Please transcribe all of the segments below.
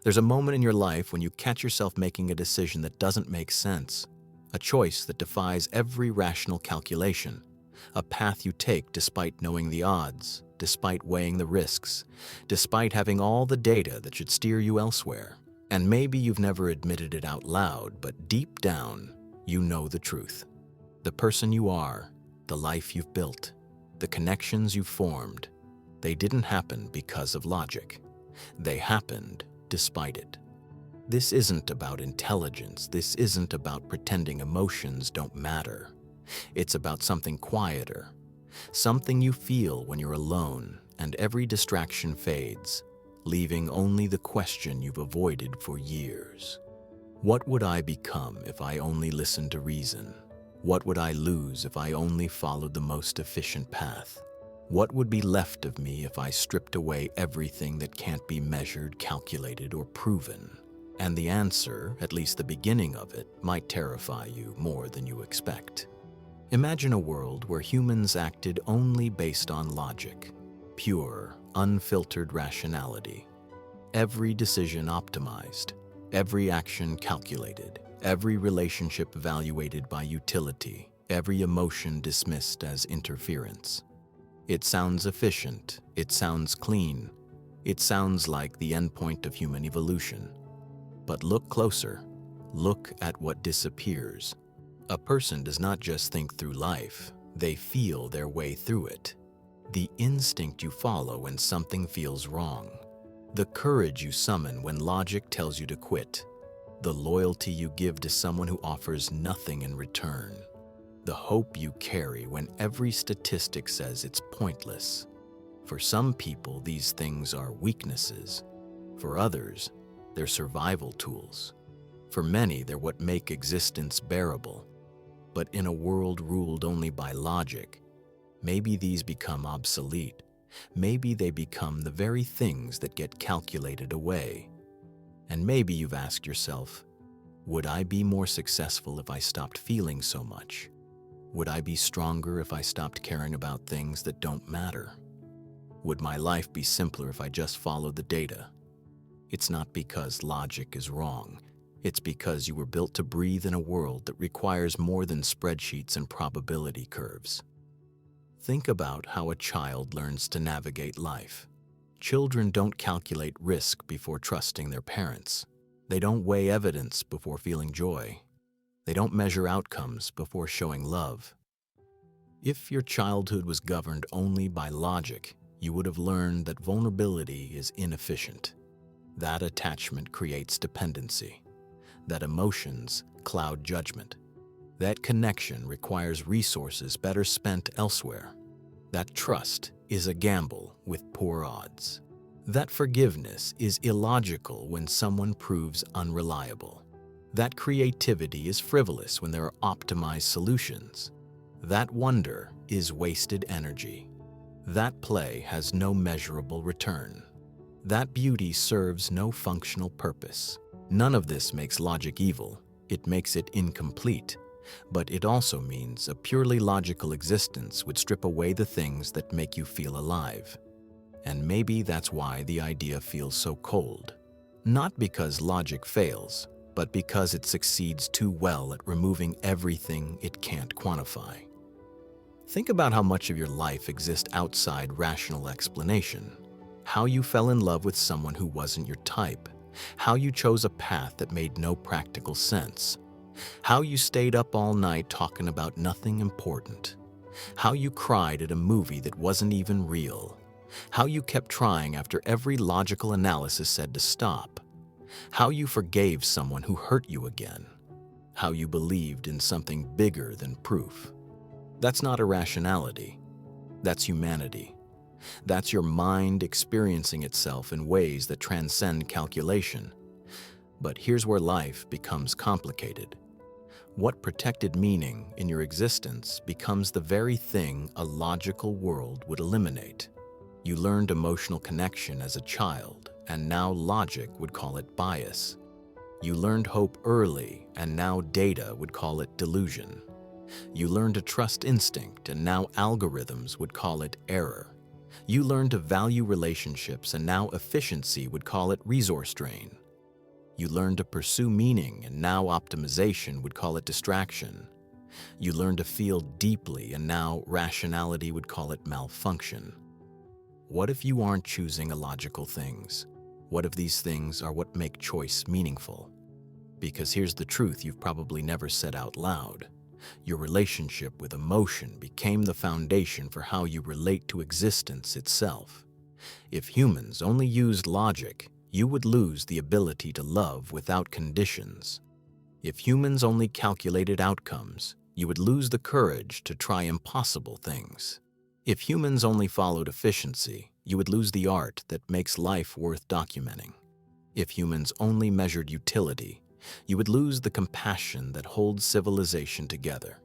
There's a moment in your life when you catch yourself making a decision that doesn't make sense, a choice that defies every rational calculation, a path you take despite knowing the odds, despite weighing the risks, despite having all the data that should steer you elsewhere. And maybe you've never admitted it out loud, but deep down, you know the truth. The person you are, the life you've built, the connections you've formed, they didn't happen because of logic. They happened despite it. This isn't about intelligence. This isn't about pretending emotions don't matter. It's about something quieter, something you feel when you're alone and every distraction fades, leaving only the question you've avoided for years. What would I become if I only listened to reason? What would I lose if I only followed the most efficient path? What would be left of me if I stripped away everything that can't be measured, calculated, or proven? And the answer, at least the beginning of it, might terrify you more than you expect. Imagine a world where humans acted only based on logic, pure, unfiltered rationality. Every decision optimized, every action calculated, every relationship evaluated by utility, every emotion dismissed as interference. It sounds efficient, it sounds clean, it sounds like the endpoint of human evolution. But look closer, look at what disappears. A person does not just think through life, they feel their way through it. The instinct you follow when something feels wrong, the courage you summon when logic tells you to quit, the loyalty you give to someone who offers nothing in return, the hope you carry when every statistic says it's pointless. For some people, these things are weaknesses. For others, they're survival tools. For many, they're what make existence bearable. But in a world ruled only by logic, maybe these become obsolete. Maybe they become the very things that get calculated away. And maybe you've asked yourself, would I be more successful if I stopped feeling so much? Would I be stronger if I stopped caring about things that don't matter? Would my life be simpler if I just followed the data? It's not because logic is wrong. It's because you were built to breathe in a world that requires more than spreadsheets and probability curves. Think about how a child learns to navigate life. Children don't calculate risk before trusting their parents. They don't weigh evidence before feeling joy. They don't measure outcomes before showing love. If your childhood was governed only by logic, you would have learned that vulnerability is inefficient. That attachment creates dependency. That emotions cloud judgment. That connection requires resources better spent elsewhere. That trust is a gamble with poor odds. That forgiveness is illogical when someone proves unreliable. That creativity is frivolous when there are optimized solutions. That wonder is wasted energy. That play has no measurable return. That beauty serves no functional purpose. None of this makes logic evil. It makes it incomplete. But it also means a purely logical existence would strip away the things that make you feel alive. And maybe that's why the idea feels so cold. Not because logic fails, but because it succeeds too well at removing everything it can't quantify. Think about how much of your life exists outside rational explanation. How you fell in love with someone who wasn't your type. How you chose a path that made no practical sense. How you stayed up all night talking about nothing important. How you cried at a movie that wasn't even real. How you kept trying after every logical analysis said to stop. How you forgave someone who hurt you again. How you believed in something bigger than proof. That's not irrationality. That's humanity. That's your mind experiencing itself in ways that transcend calculation. But here's where life becomes complicated. What protected meaning in your existence becomes the very thing a logical world would eliminate. You learned emotional connection as a child, and now logic would call it bias. You learned hope early, and now data would call it delusion. You learned to trust instinct, and now algorithms would call it error. You learned to value relationships, and now efficiency would call it resource drain. You learn to pursue meaning, and now optimization would call it distraction. You learn to feel deeply, and now rationality would call it malfunction. What if you aren't choosing illogical things? What if these things are what make choice meaningful? Because here's the truth you've probably never said out loud. Your relationship with emotion became the foundation for how you relate to existence itself. If humans only used logic, you would lose the ability to love without conditions. If humans only calculated outcomes, you would lose the courage to try impossible things. If humans only followed efficiency, you would lose the art that makes life worth documenting. If humans only measured utility, you would lose the compassion that holds civilization together.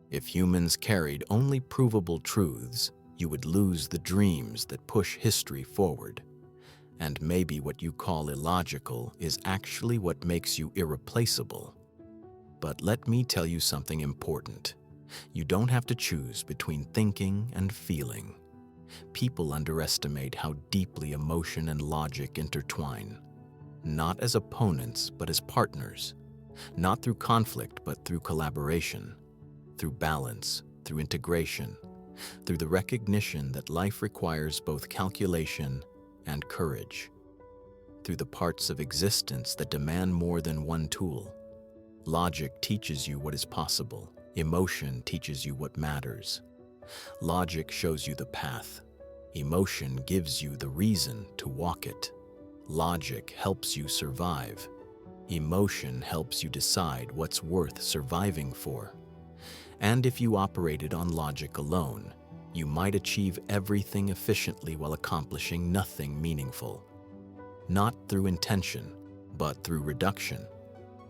If humans carried only provable truths, you would lose the dreams that push history forward. And maybe what you call illogical is actually what makes you irreplaceable. But let me tell you something important. You don't have to choose between thinking and feeling. People underestimate how deeply emotion and logic intertwine. Not as opponents, but as partners. Not through conflict, but through collaboration. Through balance, through integration. Through the recognition that life requires both calculation and courage. Through the parts of existence that demand more than one tool. Logic teaches you what is possible. Emotion teaches you what matters. Logic shows you the path. Emotion gives you the reason to walk it. Logic helps you survive. Emotion helps you decide what's worth surviving for. And if you operated on logic alone, you might achieve everything efficiently while accomplishing nothing meaningful. Not through intention, but through reduction.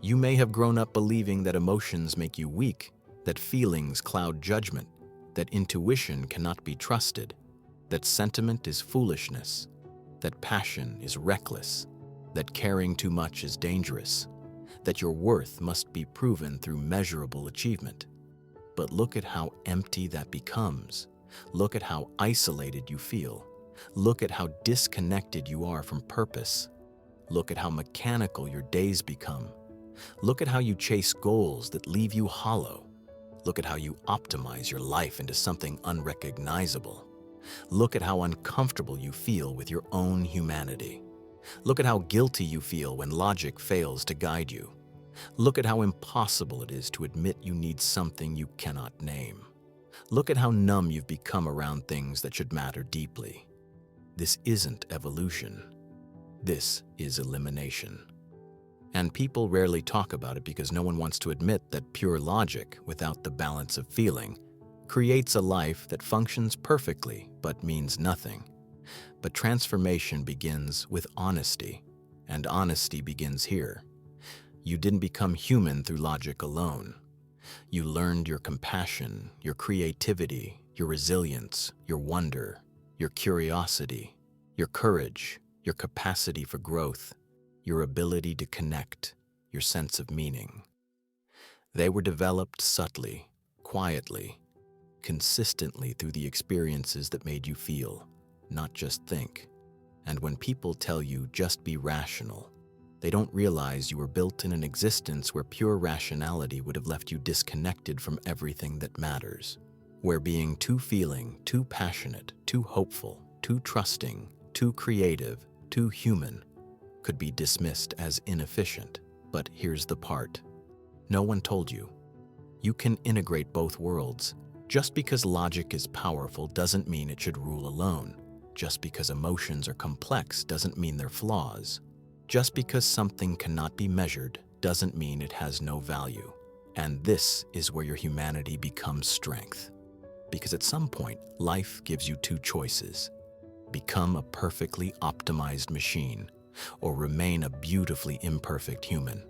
You may have grown up believing that emotions make you weak, that feelings cloud judgment, that intuition cannot be trusted, that sentiment is foolishness, that passion is reckless, that caring too much is dangerous, that your worth must be proven through measurable achievement. But look at how empty that becomes. Look at how isolated you feel. Look at how disconnected you are from purpose. Look at how mechanical your days become. Look at how you chase goals that leave you hollow. Look at how you optimize your life into something unrecognizable. Look at how uncomfortable you feel with your own humanity. Look at how guilty you feel when logic fails to guide you. Look at how impossible it is to admit you need something you cannot name. Look at how numb you've become around things that should matter deeply. This isn't evolution. This is elimination. And people rarely talk about it because no one wants to admit that pure logic, without the balance of feeling, creates a life that functions perfectly but means nothing. But transformation begins with honesty, and honesty begins here. You didn't become human through logic alone. You learned your compassion, your creativity, your resilience, your wonder, your curiosity, your courage, your capacity for growth, your ability to connect, your sense of meaning. They were developed subtly, quietly, consistently through the experiences that made you feel, not just think. And when people tell you just be rational, they don't realize you were built in an existence where pure rationality would have left you disconnected from everything that matters. Where being too feeling, too passionate, too hopeful, too trusting, too creative, too human could be dismissed as inefficient. But here's the part. No one told you. You can integrate both worlds. Just because logic is powerful doesn't mean it should rule alone. Just because emotions are complex doesn't mean they're flaws. Just because something cannot be measured doesn't mean it has no value. And this is where your humanity becomes strength. Because at some point, life gives you two choices. Become a perfectly optimized machine, or remain a beautifully imperfect human.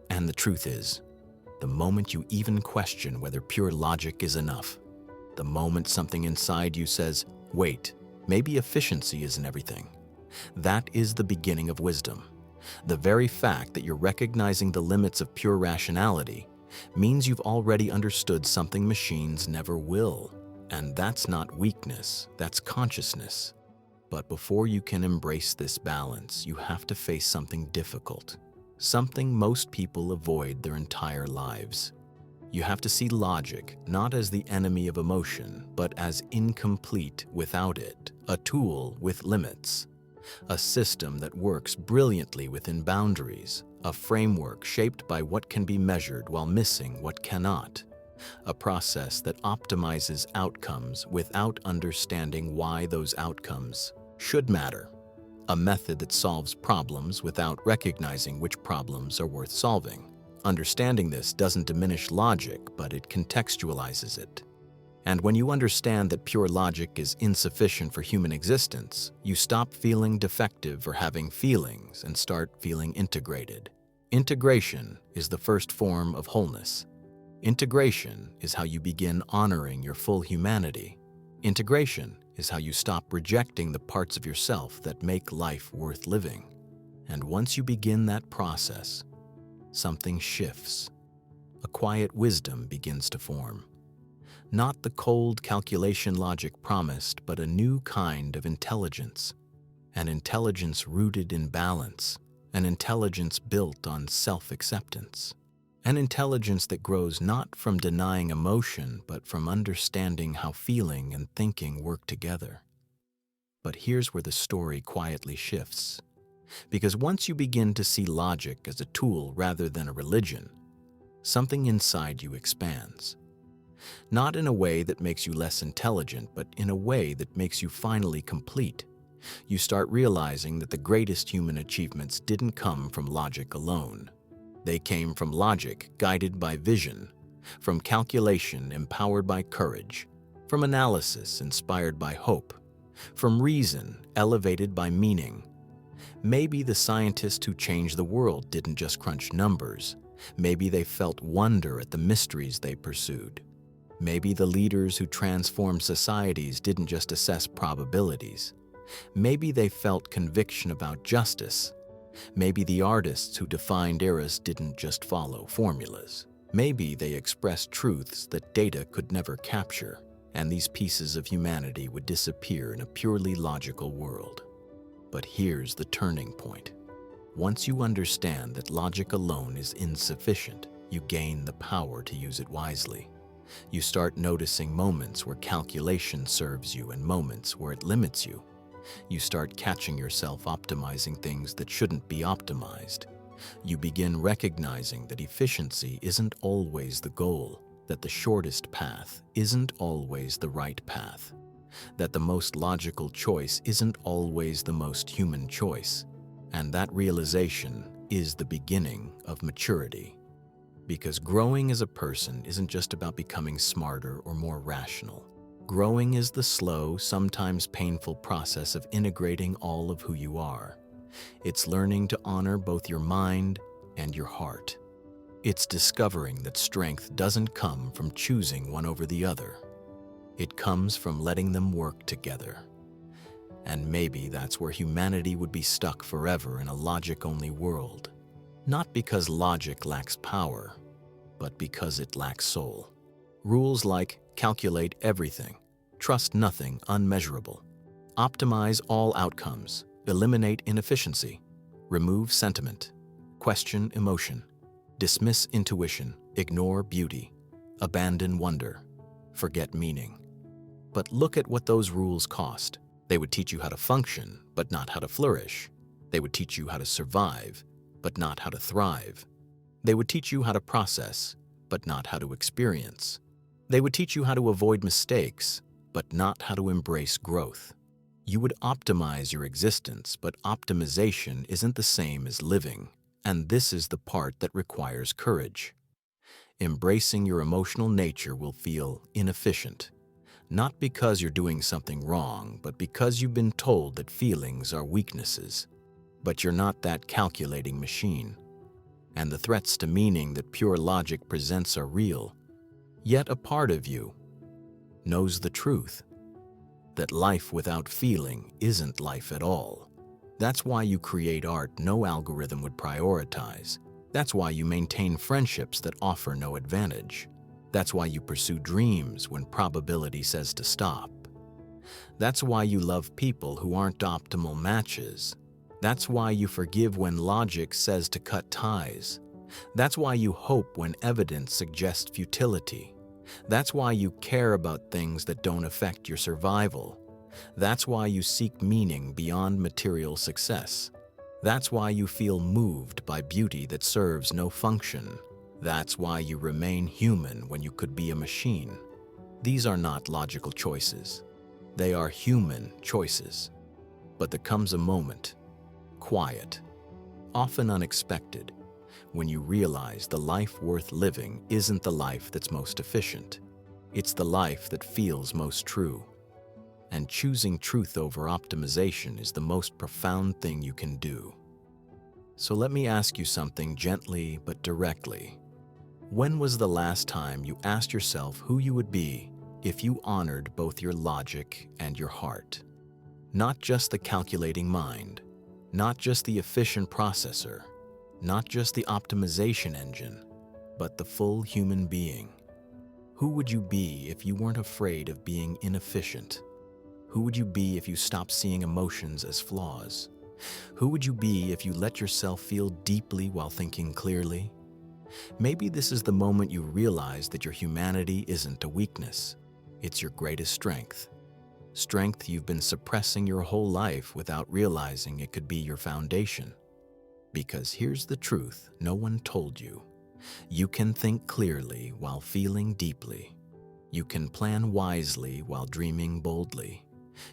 And the truth is, the moment you even question whether pure logic is enough, the moment something inside you says, wait, maybe efficiency isn't everything, that is the beginning of wisdom. The very fact that you're recognizing the limits of pure rationality means you've already understood something machines never will. And that's not weakness, that's consciousness. But before you can embrace this balance, you have to face something difficult, something most people avoid their entire lives. You have to see logic not as the enemy of emotion, but as incomplete without it, a tool with limits, a system that works brilliantly within boundaries, a framework shaped by what can be measured while missing what cannot, a process that optimizes outcomes without understanding why those outcomes should matter, a method that solves problems without recognizing which problems are worth solving. Understanding this doesn't diminish logic, but it contextualizes it. And when you understand that pure logic is insufficient for human existence, you stop feeling defective or having feelings and start feeling integrated. Integration is the first form of wholeness. Integration is how you begin honoring your full humanity. Integration is how you stop rejecting the parts of yourself that make life worth living. And once you begin that process, something shifts. A quiet wisdom begins to form. Not the cold calculation logic promised, but a new kind of intelligence. An intelligence rooted in balance. An intelligence built on self-acceptance. An intelligence that grows not from denying emotion, but from understanding how feeling and thinking work together. But here's where the story quietly shifts. Because once you begin to see logic as a tool rather than a religion, something inside you expands. Not in a way that makes you less intelligent, but in a way that makes you finally complete. You start realizing that the greatest human achievements didn't come from logic alone. They came from logic guided by vision, from calculation empowered by courage, from analysis inspired by hope, from reason elevated by meaning. Maybe the scientists who changed the world didn't just crunch numbers. Maybe they felt wonder at the mysteries they pursued. Maybe the leaders who transformed societies didn't just assess probabilities. Maybe they felt conviction about justice. Maybe the artists who defined eras didn't just follow formulas. Maybe they expressed truths that data could never capture, and these pieces of humanity would disappear in a purely logical world. But here's the turning point. Once you understand that logic alone is insufficient, you gain the power to use it wisely. You start noticing moments where calculation serves you and moments where it limits you. You start catching yourself optimizing things that shouldn't be optimized. You begin recognizing that efficiency isn't always the goal, that the shortest path isn't always the right path, that the most logical choice isn't always the most human choice. And that realization is the beginning of maturity. Because growing as a person isn't just about becoming smarter or more rational. Growing is the slow, sometimes painful process of integrating all of who you are. It's learning to honor both your mind and your heart. It's discovering that strength doesn't come from choosing one over the other. It comes from letting them work together. And maybe that's where humanity would be stuck forever in a logic-only world. Not because logic lacks power, but because it lacks soul. Rules like calculate everything, trust nothing unmeasurable, optimize all outcomes, eliminate inefficiency, remove sentiment, question emotion, dismiss intuition, ignore beauty, abandon wonder, forget meaning. But look at what those rules cost. They would teach you how to function, but not how to flourish. They would teach you how to survive, but not how to thrive. They would teach you how to process, but not how to experience. They would teach you how to avoid mistakes, but not how to embrace growth. You would optimize your existence, but optimization isn't the same as living, and this is the part that requires courage. Embracing your emotional nature will feel inefficient, not because you're doing something wrong, but because you've been told that feelings are weaknesses. But you're not that calculating machine, and the threats to meaning that pure logic presents are real. Yet a part of you knows the truth, that life without feeling isn't life at all. That's why you create art no algorithm would prioritize. That's why you maintain friendships that offer no advantage. That's why you pursue dreams when probability says to stop. That's why you love people who aren't optimal matches. That's why you forgive when logic says to cut ties. That's why you hope when evidence suggests futility. That's why you care about things that don't affect your survival. That's why you seek meaning beyond material success. That's why you feel moved by beauty that serves no function. That's why you remain human when you could be a machine. These are not logical choices. They are human choices. But there comes a moment, quiet, often unexpected, when you realize the life worth living isn't the life that's most efficient. It's the life that feels most true. And choosing truth over optimization is the most profound thing you can do. So let me ask you something gently but directly. When was the last time you asked yourself who you would be if you honored both your logic and your heart? Not just the calculating mind, not just the efficient processor, not just the optimization engine, but the full human being. Who would you be if you weren't afraid of being inefficient? Who would you be if you stopped seeing emotions as flaws? Who would you be if you let yourself feel deeply while thinking clearly? Maybe this is the moment you realize that your humanity isn't a weakness. It's your greatest strength. Strength you've been suppressing your whole life without realizing it could be your foundation. Because here's the truth no one told you. You can think clearly while feeling deeply. You can plan wisely while dreaming boldly.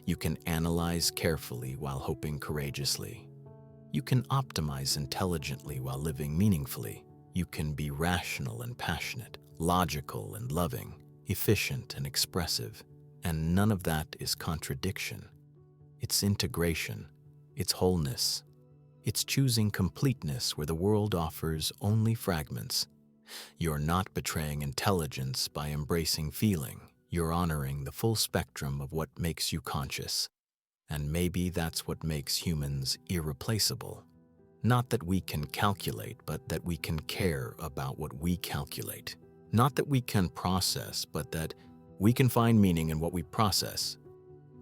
You can analyze carefully while hoping courageously. You can optimize intelligently while living meaningfully. You can be rational and passionate, logical and loving, efficient and expressive. And none of that is contradiction. It's integration. It's wholeness. It's choosing completeness where the world offers only fragments. You're not betraying intelligence by embracing feeling. You're honoring the full spectrum of what makes you conscious. And maybe that's what makes humans irreplaceable. Not that we can calculate, but that we can care about what we calculate. Not that we can process, but that we can find meaning in what we process.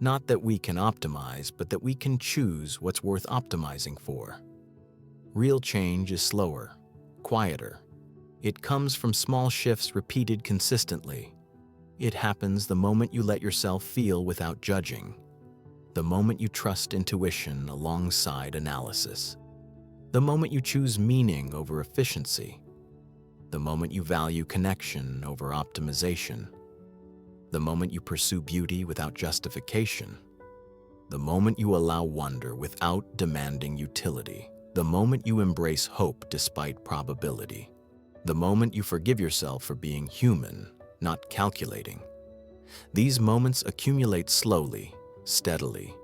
Not that we can optimize, but that we can choose what's worth optimizing for. Real change is slower, quieter. It comes from small shifts repeated consistently. It happens the moment you let yourself feel without judging. The moment you trust intuition alongside analysis. The moment you choose meaning over efficiency. The moment you value connection over optimization. The moment you pursue beauty without justification. The moment you allow wonder without demanding utility. The moment you embrace hope despite probability. The moment you forgive yourself for being human, not calculating. These moments accumulate slowly, steadily,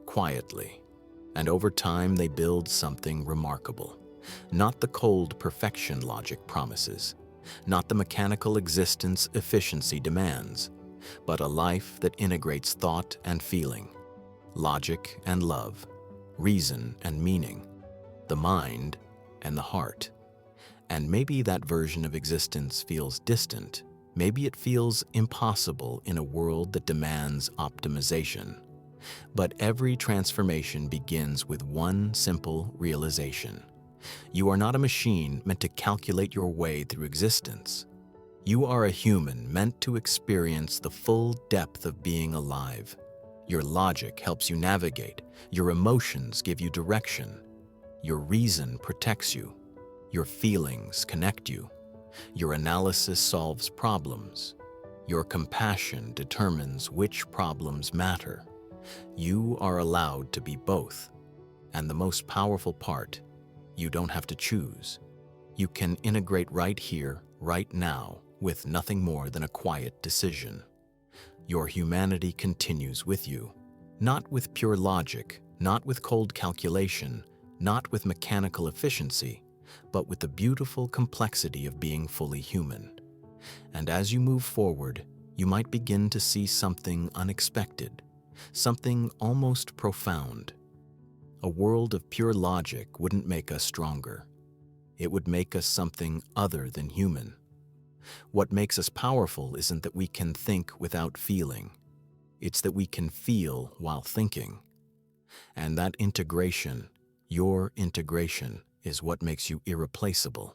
quietly, and over time they build something remarkable. Not the cold perfection logic promises, not the mechanical existence efficiency demands, but a life that integrates thought and feeling, logic and love, reason and meaning, the mind and the heart. And maybe that version of existence feels distant. Maybe it feels impossible in a world that demands optimization. But every transformation begins with one simple realization. You are not a machine meant to calculate your way through existence. You are a human meant to experience the full depth of being alive. Your logic helps you navigate. Your emotions give you direction. Your reason protects you. Your feelings connect you. Your analysis solves problems. Your compassion determines which problems matter. You are allowed to be both. And the most powerful part, you don't have to choose. You can integrate right here, right now, with nothing more than a quiet decision. Your humanity continues with you, not with pure logic, not with cold calculation, not with mechanical efficiency, but with the beautiful complexity of being fully human. And as you move forward, you might begin to see something unexpected, something almost profound. A world of pure logic wouldn't make us stronger. It would make us something other than human. What makes us powerful isn't that we can think without feeling. It's that we can feel while thinking. And that integration, your integration, is what makes you irreplaceable.